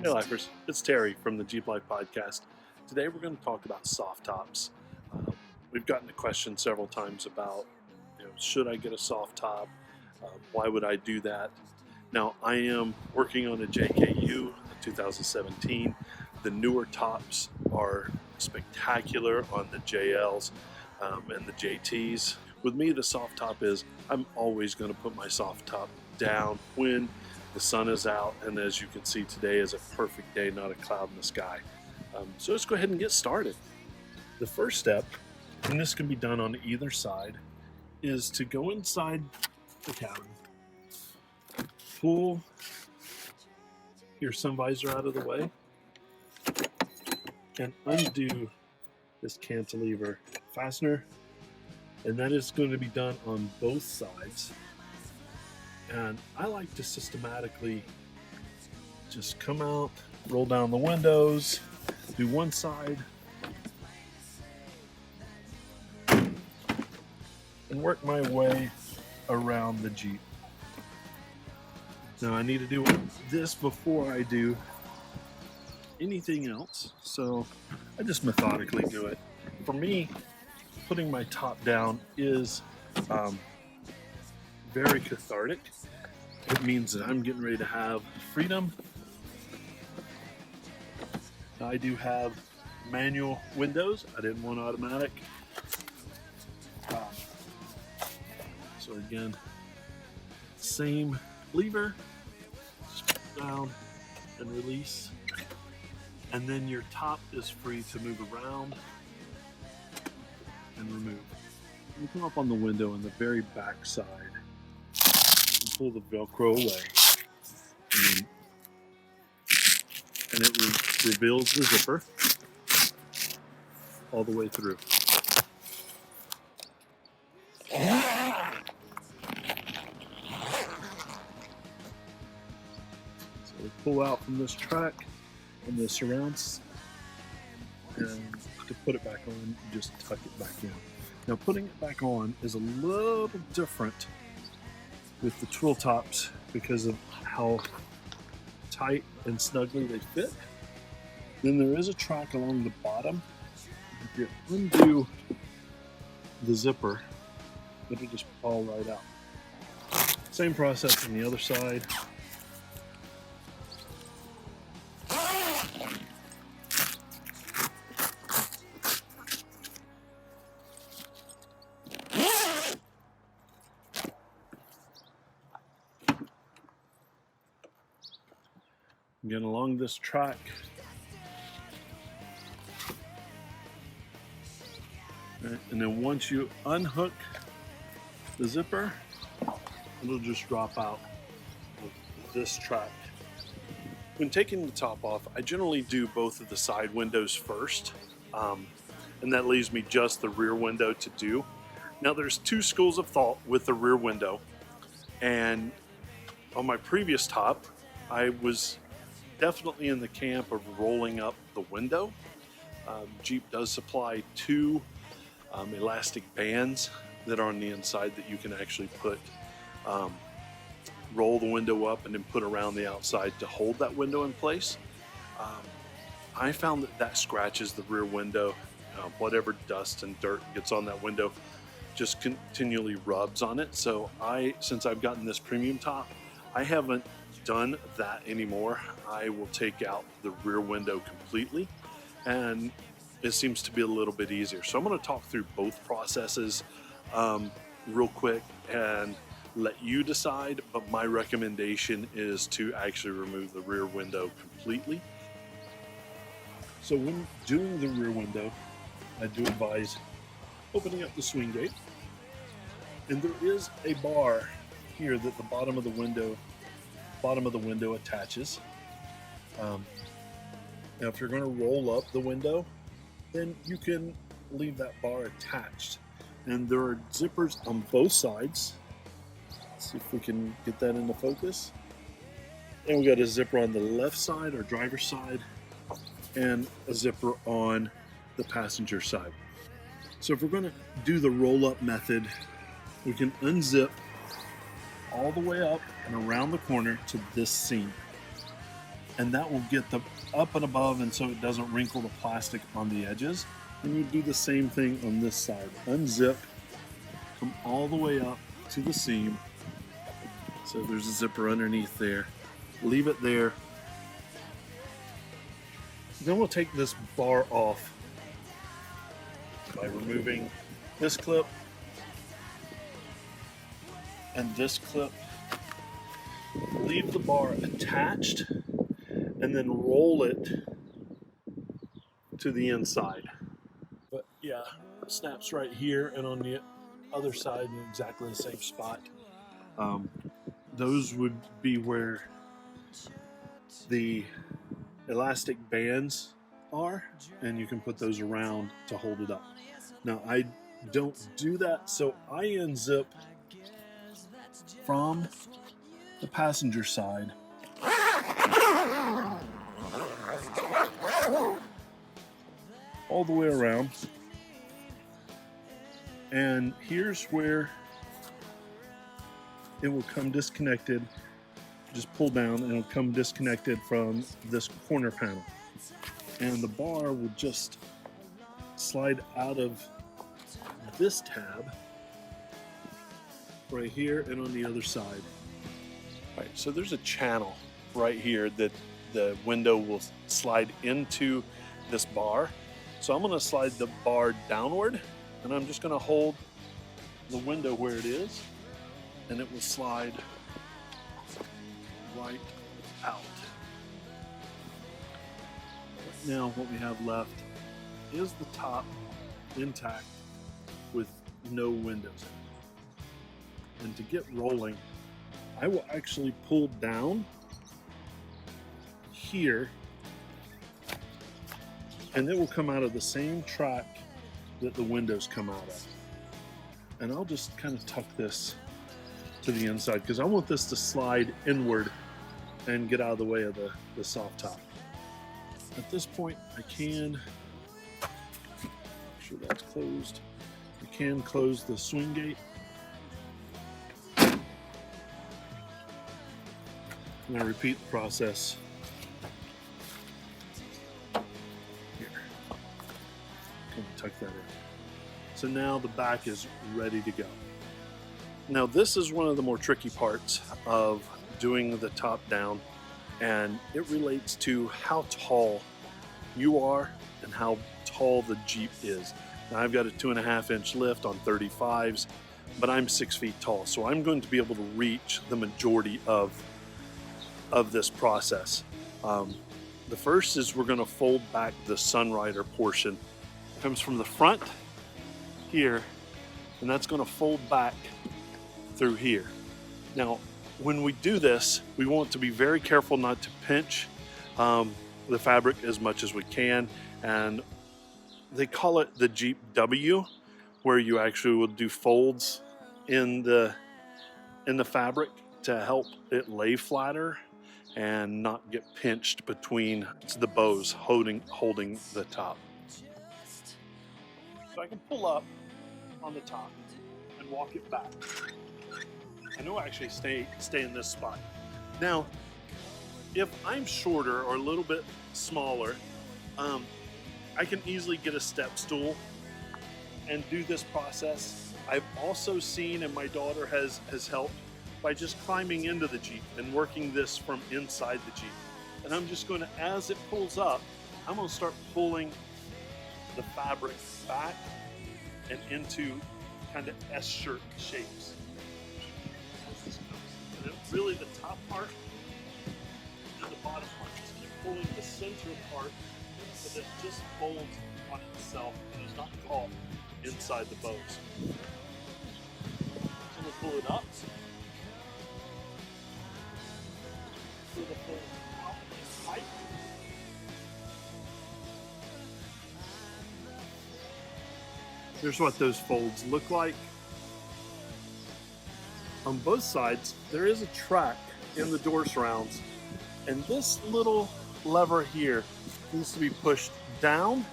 Hey Lifers, it's Terry from the Jeep Life Podcast. Today we're going to talk about soft tops. We've gotten a question several times about, should I get a soft top? Why would I do that? Now I am working on a JKU 2017. The newer tops are spectacular on the JLs and the JTs. With me, the soft top is I'm always going to put my soft top down when the sun is out, and as you can see, today is a perfect day, not a cloud in the sky. So let's go ahead and get started. The first step, and this can be done on either side, is to go inside the cabin, pull your sun visor out of the way, and undo this cantilever fastener, and that is going to be done on both sides. And I like to systematically just come out, roll down the windows, do one side, and work my way around the Jeep. Now I need to do this before I do anything else, so I just methodically do it. For me, putting my top down is very cathartic. It means that I'm getting ready to have freedom. I do have manual windows. I didn't want automatic. So again, same lever, just down and release. And then your top is free to move around and remove. You come up on the window on the very back side and pull the Velcro away, and it reveals the zipper all the way through. So we pull out from this track and the surrounds, and to put it back on, you just tuck it back in. Now putting it back on is a little different with the twill tops because of how tight and snugly they fit. Then there is a track along the bottom. If you undo the zipper, it'll just fall right out. Same process on the other side. Again, along this track, right, and then once you unhook the zipper, it'll just drop out of this track. When taking the top off, I generally do both of the side windows first, and that leaves me just the rear window to do. Now there's two schools of thought with the rear window, and on my previous top, I was definitely in the camp of rolling up the window. Jeep does supply two elastic bands that are on the inside that you can actually put, roll the window up and then put around the outside to hold that window in place. I found that scratches the rear window. Whatever dust and dirt gets on that window just continually rubs on it. So since I've gotten this premium top, I haven't done that anymore. I will take out the rear window completely, and it seems to be a little bit easier. So I'm going to talk through both processes real quick and let you decide, but my recommendation is to actually remove the rear window completely. So when doing the rear window, I do advise opening up the swing gate, and there is a bar here that the bottom of the window attaches. Now if you're going to roll up the window, then you can leave that bar attached, and there are zippers on both sides. Let's see if we can get that into focus. And we got a zipper on the left side or driver's side, and a zipper on the passenger side. So if we're going to do the roll up method, we can unzip all the way up and around the corner to this seam. and that will get the up and above, and so it doesn't wrinkle the plastic on the edges. And you do the same thing on this side. Unzip, come all the way up to the seam. So there's a zipper underneath there. Leave it there. Then we'll take this bar off by removing this clip and this clip. Leave the bar attached and then roll it to the inside. But yeah, it snaps right here and on the other side in exactly the same spot. Those would be where the elastic bands are, and you can put those around to hold it up. Now I don't do that, so I unzip from the passenger side all the way around, and here's where it will come disconnected. Just pull down and it'll come disconnected from this corner panel, and the bar will just slide out of this tab right here and on the other side. All right, so there's a channel right here that the window will slide into this bar. So I'm going to slide the bar downward, and I'm just going to hold the window where it is, and it will slide right out. Now what we have left is the top intact with no windows in it. And to get rolling, I will actually pull down here, and it will come out of the same track that the windows come out of. And I'll just kind of tuck this to the inside because I want this to slide inward and get out of the way of the soft top. At this point, I can make sure that's closed. I can close the swing gate. And I repeat the process here. Kind of tuck that in. So now the back is ready to go. Now this is one of the more tricky parts of doing the top down, and it relates to how tall you are and how tall the Jeep is. Now I've got a 2.5-inch lift on 35s, but I'm 6 feet tall, so I'm going to be able to reach the majority of this process. The first is we're going to fold back the Sunrider portion. It comes from the front here, and that's going to fold back through here. Now when we do this, we want to be very careful not to pinch the fabric as much as we can, and they call it the Jeep W, where you actually will do folds in the fabric to help it lay flatter and not get pinched between the bows holding the top. So I can pull up on the top and walk it back. And it will actually stay in this spot. Now, if I'm shorter or a little bit smaller, I can easily get a step stool and do this process. I've also seen, and my daughter has helped, by just climbing into the Jeep and working this from inside the Jeep. And I'm just going to, as it pulls up, I'm going to start pulling the fabric back and into kind of S-shirt shapes. And then really the top part and the bottom part, just keep pulling the center part so that it just folds on itself and is not caught inside the bows. So we'll pull it up. Pull the fold out and tight. Here's what those folds look like. On both sides, there is a track in the door surrounds, and this little lever here needs to be pushed down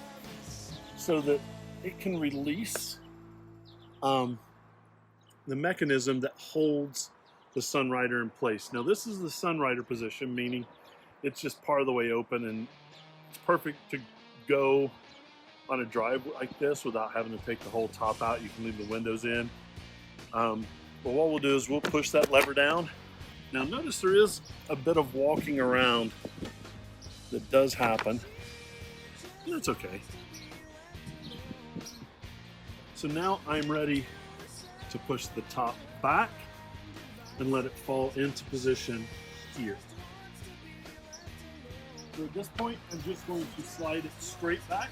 so that it can release the mechanism that holds the Sunrider in place. Now this is the Sunrider position, meaning it's just part of the way open, and it's perfect to go on a drive like this without having to take the whole top out. You can leave the windows in. But what we'll do is we'll push that lever down. Now notice there is a bit of walking around that does happen. And that's okay. So now I'm ready to push the top back and let it fall into position here. So at this point, I'm just going to slide it straight back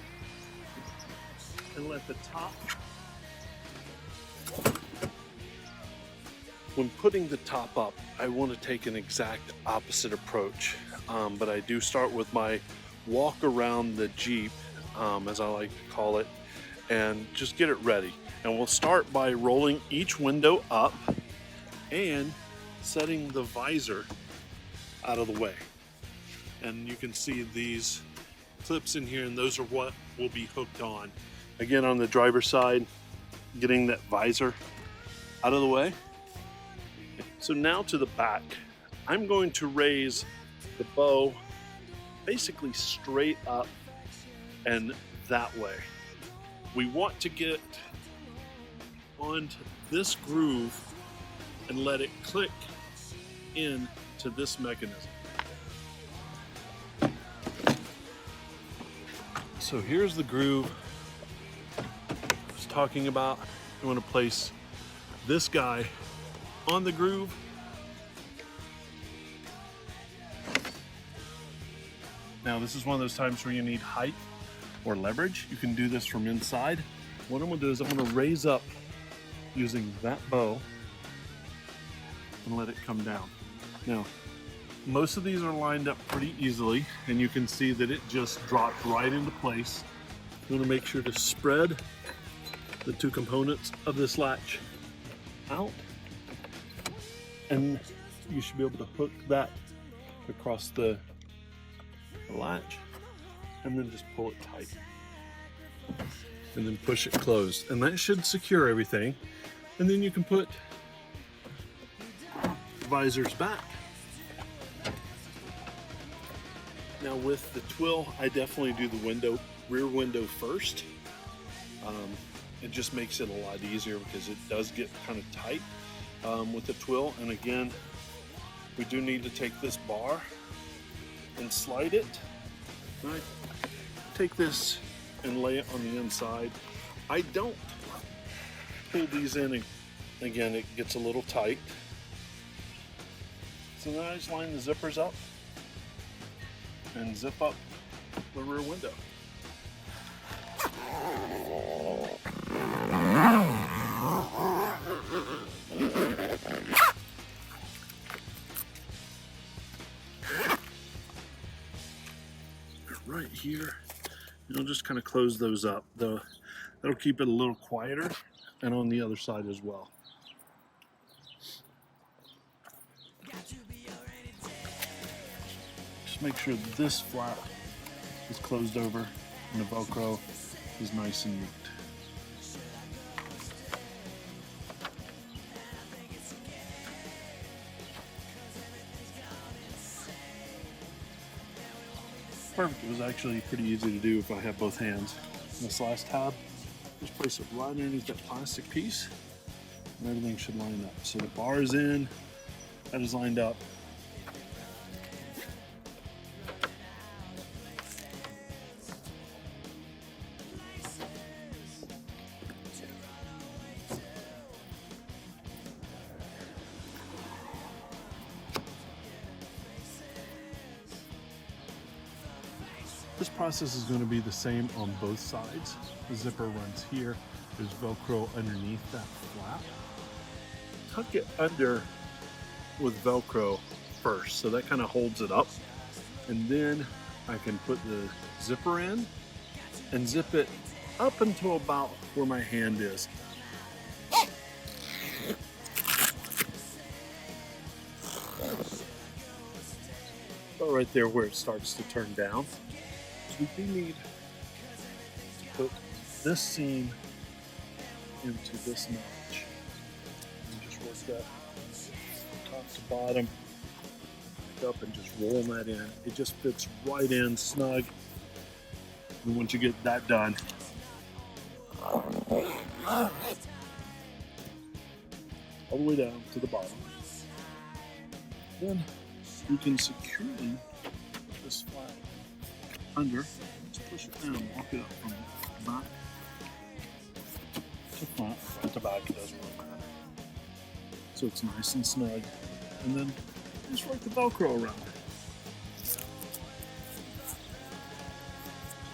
and let the top. When putting the top up, I want to take an exact opposite approach, but I do start with my walk around the Jeep, as I like to call it, and just get it ready. And we'll start by rolling each window up and setting the visor out of the way. And you can see these clips in here, and those are what will be hooked on. Again, on the driver's side, getting that visor out of the way. So now to the back, I'm going to raise the bow basically straight up and that way. We want to get onto this groove and let it click into this mechanism. So here's the groove I was talking about. You want to place this guy on the groove. Now this is one of those times where you need height or leverage. You can do this from inside. What I'm gonna do is I'm gonna raise up using that bow and let it come down. Now, most of these are lined up pretty easily, and you can see that it just dropped right into place. You wanna make sure to spread the two components of this latch out, and you should be able to hook that across the latch and then just pull it tight and then push it closed, and that should secure everything. And then you can put visors back. Now with the twill, I definitely do the rear window first. It just makes it a lot easier because it does get kind of tight with the twill. And again, we do need to take this bar and slide it. I take this and lay it on the inside. I don't pull these in, and again, it gets a little tight. So then I just line the zippers up and zip up the rear window. Right here, and I'll just kind of close those up. That'll keep it a little quieter, and on the other side as well. Just make sure this flap is closed over and the Velcro is nice and neat. Perfect. It was actually pretty easy to do if I have both hands. And this last tab, just place it right underneath that plastic piece, and everything should line up. So the bar is in, that is lined up. This process is going to be the same on both sides. The zipper runs here. There's Velcro underneath that flap. Tuck it under with Velcro first, so that kind of holds it up. And then I can put the zipper in and zip it up until about where my hand is. About right there where it starts to turn down. We do need to put this seam into this notch. And just work that from top to bottom. up and just rolling that in. It just fits right in snug. And once you get that done, all the way down to the bottom, then you can securely put this flat under. Just push it down, walk it up from back to front, front to back. It doesn't really matter. So it's nice and snug. And then just write the Velcro around it.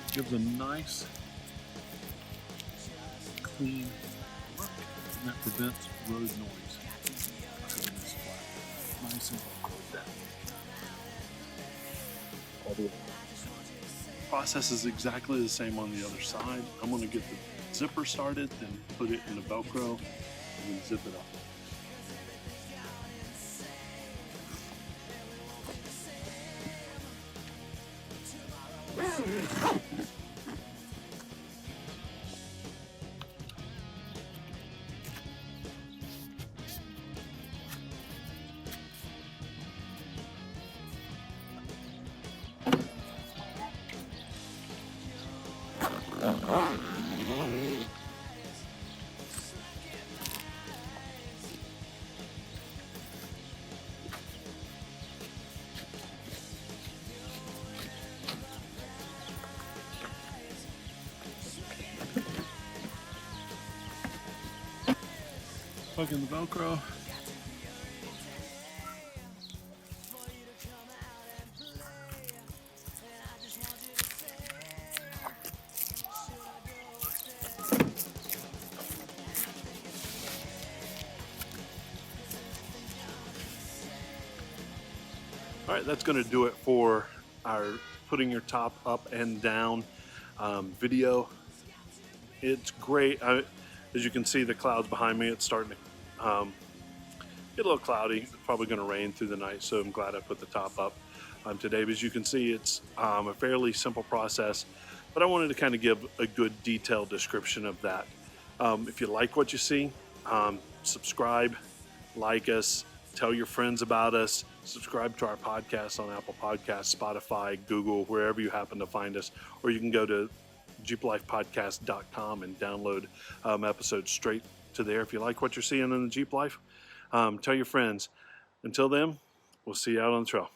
It gives a nice, clean look, and that prevents road noise. Nice and Velcroed down. All the way. Process is exactly the same on the other side. I'm going to get the zipper started, then put it in a Velcro, and then zip it up. Plug in the Velcro. All right, that's going to do it for our putting your top up and down video. It's great. As you can see, the clouds behind me, it's starting to get a little cloudy. It's probably going to rain through the night, so I'm glad I put the top up today. But as you can see, it's a fairly simple process, but I wanted to kind of give a good detailed description of that. If you like what you see, subscribe, like us, tell your friends about us, subscribe to our podcast on Apple Podcasts, Spotify, Google, wherever you happen to find us, or you can go to jeeplifepodcast.com and download episodes straight to there. If you like what you're seeing in the Jeep Life, tell your friends. Until then, we'll see you out on the trail.